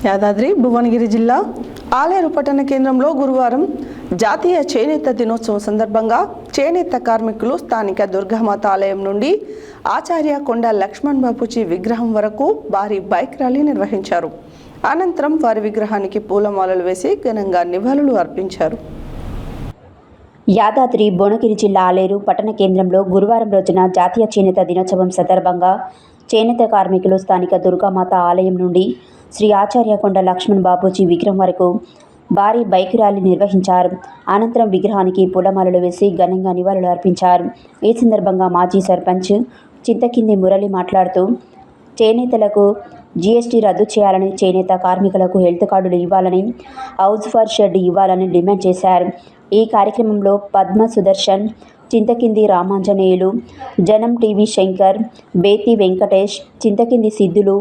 యాదాద్రి భువనగిరి జిల్లా ఆలేరు పట్టణ కేంద్రంలో గురువారం జాతీయ చేనేత దినోత్సవం సందర్భంగా చేనేత కార్మికులు స్థానిక దుర్గామాత ఆలయం నుండి ఆచార్య కొండ లక్ష్మణ్ బాపూజీ విగ్రహం వరకు భారీ బైక్ ర్యాలీ నిర్వహించారు. అనంతరం వారి విగ్రహానికి పూలమాలలు వేసి ఘనంగా నివాళులు అర్పించారు. యాదాద్రి భువనగిరి జిల్లా ఆలేరు పట్టణ కేంద్రంలో గురువారం రోజున జాతీయ చేనేత దినోత్సవం సందర్భంగా చేనేత కార్మికులు స్థానిక దుర్గామాత ఆలయం నుండి శ్రీ ఆచార్య కొండ లక్ష్మణ్ బాపూజీ విగ్రహం వరకు భారీ బైక్ ర్యాలీ నిర్వహించారు. అనంతరం విగ్రహానికి పూలమాలలు వేసి ఘనంగా నివాళులు అర్పించారు. ఈ సందర్భంగా మాజీ సర్పంచ్ చింతకింది మురళి మాట్లాడుతూ చేనేతలకు జీఎస్టీ రద్దు చేయాలని, చేనేత కార్మికులకు హెల్త్ కార్డులు ఇవ్వాలని, హౌస్ ఫర్ షెడ్ ఇవ్వాలని డిమాండ్ చేశారు. ఈ కార్యక్రమంలో పద్మ సుదర్శన్, చింతకింది రామాంజనేయులు, జనం టీవీ శంకర్, బేతి వెంకటేష్, చింతకింది సిద్ధులు,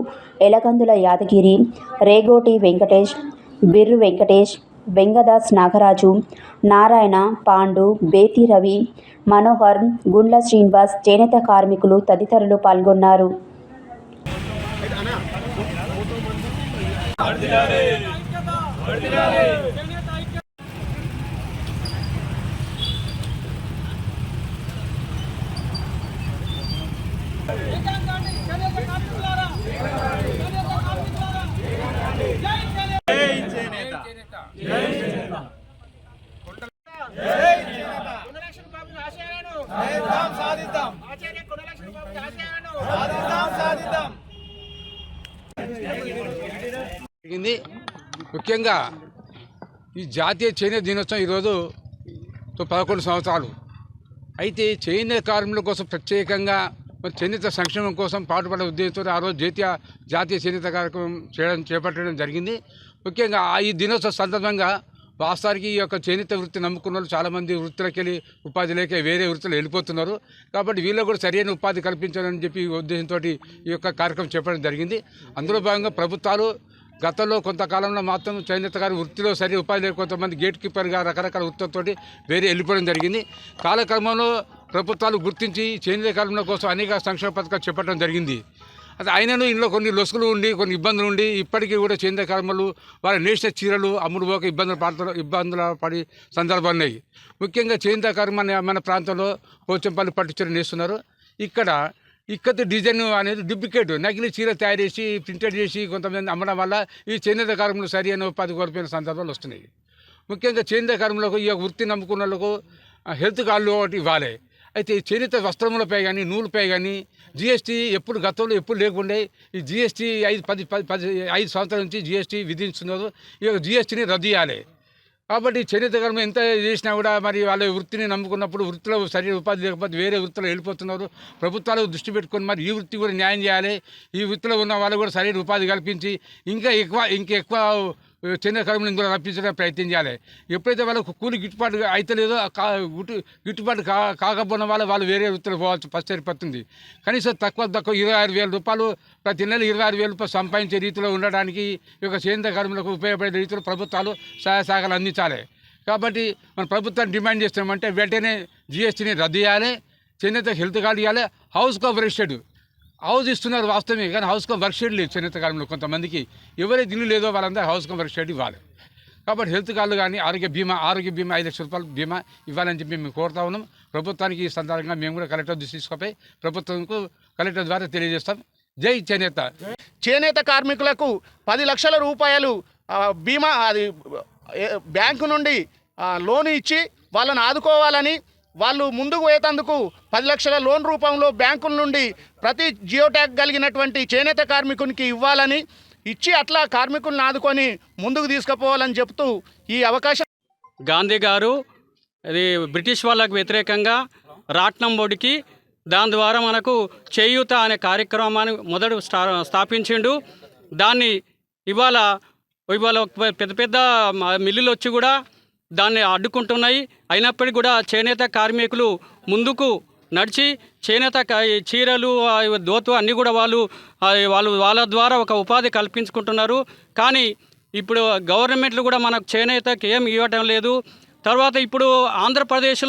ఎలగందుల యాదగిరి, రేగోటి వెంకటేష్, బిర్రు వెంకటేష్, వెంగదాస్ నాగరాజు, నారాయణ, పాండు, బేతి రవి, మనోహర్, గుండ్ల శ్రీనివాస్, చేనేత కార్మికులు తదితరులు పాల్గొన్నారు. ముఖ్యంగా ఈ జాతీయ చేనేత దినోత్సవం ఈరోజు 11 సంవత్సరాలు అయితే చేనేత కార్మికుల కోసం ప్రత్యేకంగా చేనేత సంక్షేమం కోసం పాటుపడే ఉద్దేశంతో ఆ రోజు జాతీయ చేనేత కార్యక్రమం చేపట్టడం జరిగింది. ముఖ్యంగా ఈ దినోత్సవ సందర్భంగా వాస్తవానికి ఈ యొక్క చేనేత వృత్తి నమ్ముకున్న వాళ్ళు చాలామంది వృత్తులకు వెళ్ళి ఉపాధి లేక వేరే వృత్తులు వెళ్ళిపోతున్నారు. కాబట్టి వీళ్ళకు కూడా సరైన ఉపాధి కల్పించాలని చెప్పి ఉద్దేశంతో ఈ యొక్క కార్యక్రమం చేపట్టడం జరిగింది. అందులో భాగంగా ప్రభుత్వాలు గతంలో కొంతకాలంలో మాత్రం చేనేత గారి వృత్తిలో సరైన ఉపాధి లేక కొంతమంది గేట్ కీపర్గా రకరకాల వృత్తులతో వేరే వెళ్ళిపోవడం జరిగింది. కాలక్రమంలో ప్రభుత్వాలు గుర్తించి చేనేత కార్మికుల కోసం అనేక సంక్షేమ పథకాలు చేపట్టడం జరిగింది. అది అయినను ఇందులో కొన్ని లొసుగులు ఉండి కొన్ని ఇబ్బందులు ఉండి ఇప్పటికీ కూడా చేనేత కార్మికులు వారి నేసిన చీరలు అమ్ముడుపోక ఇబ్బందులు పడి సందర్భాలు ఉన్నాయి. ముఖ్యంగా చేనేత కార్మికులు మన ప్రాంతంలో పోచంపల్లి పట్టు చీర నేస్తున్నారు. ఇక్కత డిజైన్ అనేది డూప్లికేట్ నకిలీ చీర తయారు చేసి ప్రింటెడ్ చేసి కొంతమంది అమ్మడం వల్ల ఈ చేనేత కార్మికులు సరి అయిన ఉపాధి కోల్పోయిన సందర్భాలు వస్తున్నాయి. ముఖ్యంగా చేనేత కార్మికులకు ఈ వృత్తి నమ్ముకున్న వాళ్ళకు హెల్త్ కార్డులు ఒకటి ఇవ్వాలి. అయితే చేనేత వస్త్రములపై కానీ నూలుపై కానీ జీఎస్టీ గతంలో ఎప్పుడు లేకుండే ఈ జీఎస్టీ 5 సంవత్సరాల నుంచి జీఎస్టీ విధిస్తున్నారు. ఈ యొక్క జీఎస్టీని రద్దు చేయాలి. కాబట్టి చేనేత కార్మికులు ఎంత చేసినా కూడా మరి వాళ్ళ వృత్తిని నమ్ముకున్నప్పుడు వృత్తిలో సరైన ఉపాధి లేకపోతే వేరే వృత్తిలో వెళ్ళిపోతున్నారు. ప్రభుత్వాలు దృష్టి పెట్టుకొని మరి ఈ వృత్తి కూడా న్యాయం చేయాలి. ఈ వృత్తిలో ఉన్న వాళ్ళు కూడా సరైన ఉపాధి కల్పించి ఇంకా ఎక్కువ చేనేత కార్మికులను కూడా రప్పించడానికి ప్రయత్నం చేయాలి. ఎప్పుడైతే వాళ్ళకు కూలి గిట్టుబాటు అయితలేదో గిట్టుబాటు కాకపోయిన వాళ్ళు వేరే వృత్తిలో పోవాల్సి పరిస్థితి. కనీసం తక్కువ 26,000 రూపాయలు ప్రతి నెల 26,000 రూపాయలు సంపాదించే రీతిలో ఉండడానికి ఈ యొక్క చేనేత కార్మికులకు ఉపయోగపడే రీతిలో ప్రభుత్వాలు సహాయ సహకారాలు అందించాలి. కాబట్టి మన ప్రభుత్వాన్ని డిమాండ్ చేస్తున్నామంటే వెంటనే జీఎస్టీని రద్దు చేయాలి. చేనేత హెల్త్ కార్డు ఇవ్వాలి. హౌస్ కవరేజ్ షెడ్ హౌస్ ఇస్తున్నారు వాస్తవమే, కానీ హౌస్ కమ్ వర్క్ షెడ్ లేదు చేనేత కార్మికులు. కొంతమందికి ఎవరైతే ఇల్లు లేదో వాళ్ళందరూ హౌస్ కమ్ వర్క్ షెడ్ ఇవ్వాలి. కాబట్టి హెల్త్ కార్డులు కానీ ఆరోగ్య బీమా 5 లక్షల రూపాయల బీమా ఇవ్వాలని చెప్పి మేము కోరుతా ఉన్నాం. ప్రభుత్వానికి ఈ సందర్భంగా మేము కూడా కలెక్టర్ దృష్టి తీసుకుపోయి ప్రభుత్వంకు కలెక్టర్ ద్వారా తెలియజేస్తాం. జై చేనేత. చేనేత కార్మికులకు 10 లక్షల రూపాయలు బీమా అది బ్యాంకు నుండి లోన్ ఇచ్చి వాళ్ళని ఆదుకోవాలని, వాళ్ళు ముందుకు పోయేందుకు 10 లక్షల లోన్ రూపంలో బ్యాంకుల నుండి ప్రతి జియో ట్యాగ్ కలిగినటువంటి చేనేత కార్మికునికి ఇవ్వాలని ఇచ్చి అట్లా కార్మికులను ఆదుకొని ముందుకు తీసుకుపోవాలని చెప్తూ ఈ అవకాశం. గాంధీ గారు అది బ్రిటిష్ వాళ్ళకు వ్యతిరేకంగా రాట్నం బోర్డుకి దాని ద్వారా మనకు చేయూత అనే కార్యక్రమాన్ని మొదట స్థాపించిండు. దాన్ని ఇవాళ పెద్ద పెద్ద మిల్లులు వచ్చి కూడా దాన్ని అడ్డుకుంటున్నాయి. అయినప్పటికీ కూడా చేనేత కార్మికులు ముందుకు నడిచి చేనేత చీరలు దోతు అన్నీ కూడా వాళ్ళ ద్వారా ఒక ఉపాధి కల్పించుకుంటున్నారు. కానీ ఇప్పుడు గవర్నమెంట్లు కూడా మనకు చేనేతకి ఏం ఇవ్వటం లేదు. తర్వాత ఇప్పుడు ఆంధ్రప్రదేశ్